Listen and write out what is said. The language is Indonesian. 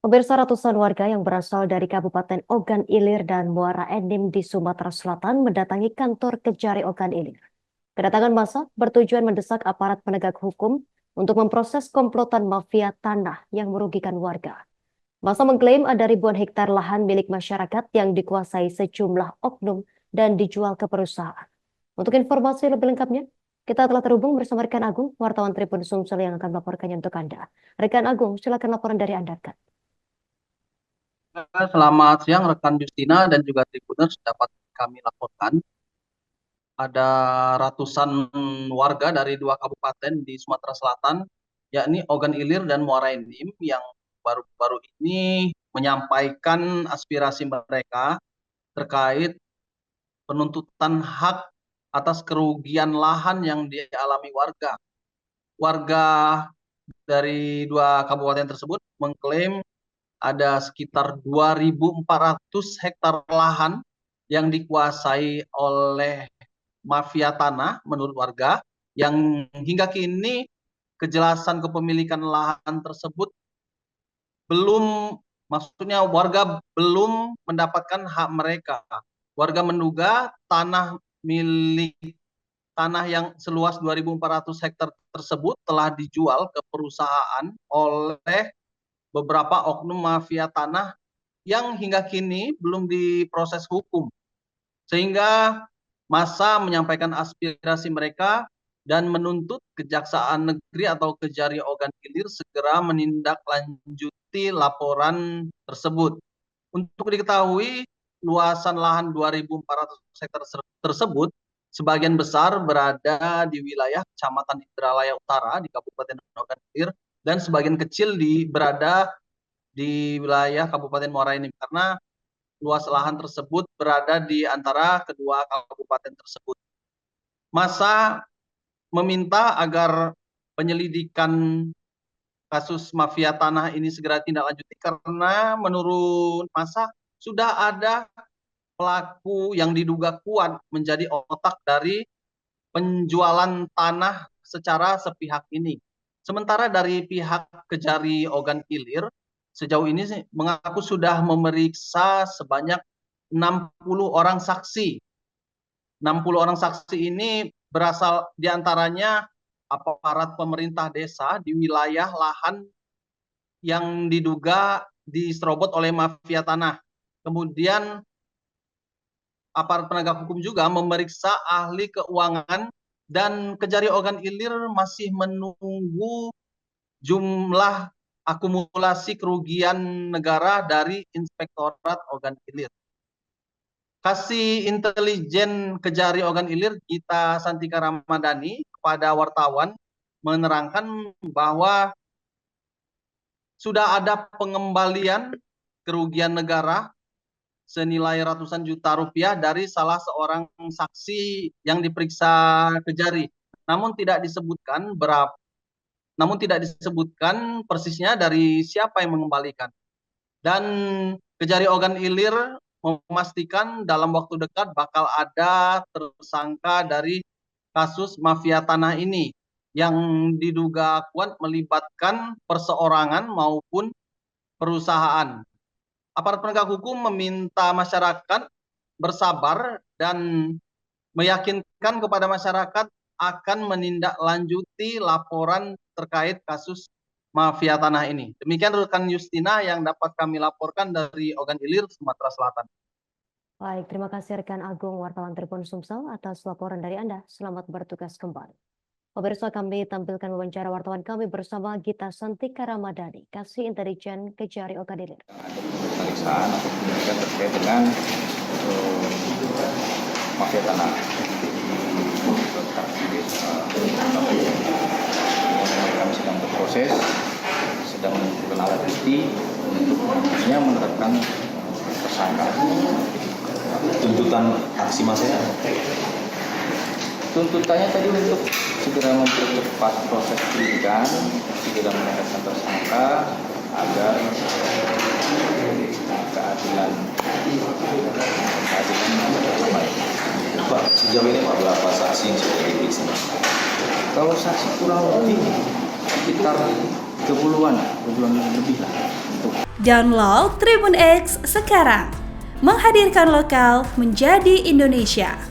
Pemirsa, ratusan warga yang berasal dari Kabupaten Ogan Ilir dan Muara Enim di Sumatera Selatan mendatangi kantor Kejari Ogan Ilir. Kedatangan massa bertujuan mendesak aparat penegak hukum untuk memproses komplotan mafia tanah yang merugikan warga. Massa mengklaim ada ribuan hektar lahan milik masyarakat yang dikuasai sejumlah oknum dan dijual ke perusahaan. Untuk informasi lebih lengkapnya, kita telah terhubung bersama rekan Agung, wartawan Tribun Sumsel yang akan melaporkannya untuk Anda. Rekan Agung, silakan laporan dari Anda, Kak. Selamat siang rekan Justina dan juga Tribuners, dapat kami laporkan ada ratusan warga dari dua kabupaten di Sumatera Selatan, yakni Ogan Ilir dan Muara Enim, yang baru-baru ini menyampaikan aspirasi mereka terkait penuntutan hak atas kerugian lahan yang dialami warga. Warga dari dua kabupaten tersebut mengklaim ada sekitar 2.400 hektar lahan yang dikuasai oleh mafia tanah menurut warga, yang hingga kini kejelasan kepemilikan lahan tersebut belum, maksudnya warga belum mendapatkan hak mereka. Warga menduga tanah yang seluas 2.400 hektar tersebut telah dijual ke perusahaan oleh beberapa oknum mafia tanah yang hingga kini belum diproses hukum. Sehingga massa menyampaikan aspirasi mereka dan menuntut Kejaksaan Negeri atau Kejari Ogan Ilir segera menindaklanjuti laporan tersebut. Untuk diketahui, luasan lahan 2.400 hektar tersebut sebagian besar berada di wilayah Kecamatan Indralaya Utara di Kabupaten Ogan Ilir, dan sebagian kecil berada di wilayah Kabupaten Muara Enim, karena luas lahan tersebut berada di antara kedua kabupaten tersebut. Massa meminta agar penyelidikan kasus mafia tanah ini segera tindak lanjuti, karena menurut massa sudah ada pelaku yang diduga kuat menjadi otak dari penjualan tanah secara sepihak ini. Sementara dari pihak Kejari Ogan Ilir sejauh ini mengaku sudah memeriksa sebanyak 60 orang saksi. 60 orang saksi ini berasal diantaranya aparat pemerintah desa di wilayah lahan yang diduga diserobot oleh mafia tanah. Kemudian aparat penegak hukum juga memeriksa ahli keuangan, dan Kejari Ogan Ilir masih menunggu jumlah akumulasi kerugian negara dari Inspektorat Ogan Ilir. Kasih intelijen Kejari Ogan Ilir Gita Santika Ramadhani kepada wartawan menerangkan bahwa sudah ada pengembalian kerugian negara senilai ratusan juta rupiah dari salah seorang saksi yang diperiksa Kejari. Namun tidak disebutkan berapa, namun tidak disebutkan persisnya dari siapa yang mengembalikan. Dan Kejari Ogan Ilir memastikan dalam waktu dekat bakal ada tersangka dari kasus mafia tanah ini yang diduga kuat melibatkan perseorangan maupun perusahaan. Aparat penegak hukum meminta masyarakat bersabar dan meyakinkan kepada masyarakat akan menindaklanjuti laporan terkait kasus mafia tanah ini. Demikian rekan Justina yang dapat kami laporkan dari Ogan Ilir, Sumatera Selatan. Baik, terima kasih rekan Agung, wartawan Tribun Sumsel atas laporan dari Anda. Selamat bertugas kembali. Pemirsa, kami tampilkan wawancara wartawan kami bersama Gita Santika Ramadhani, Kasih Intelijen Kejari Ogan Ilir. Pemeriksaan atau penyelidikan terkait dengan mafia tanah kami sedang berproses, sedang mengumpulkan alat bukti untuk nantinya menerapkan tersangka. Tuntutan aksi masanya? Tuntutannya tadi untuk segera mempercepat proses penyidikan, segera menetapkan tersangka agar keadilan Pak, sejauh ini Pak, berapa saksi yang sudah diperiksa? kalau saksi kurang lebih sekitar 30-an lebih lah untuk Download Tribun X sekarang. Menghadirkan lokal menjadi Indonesia.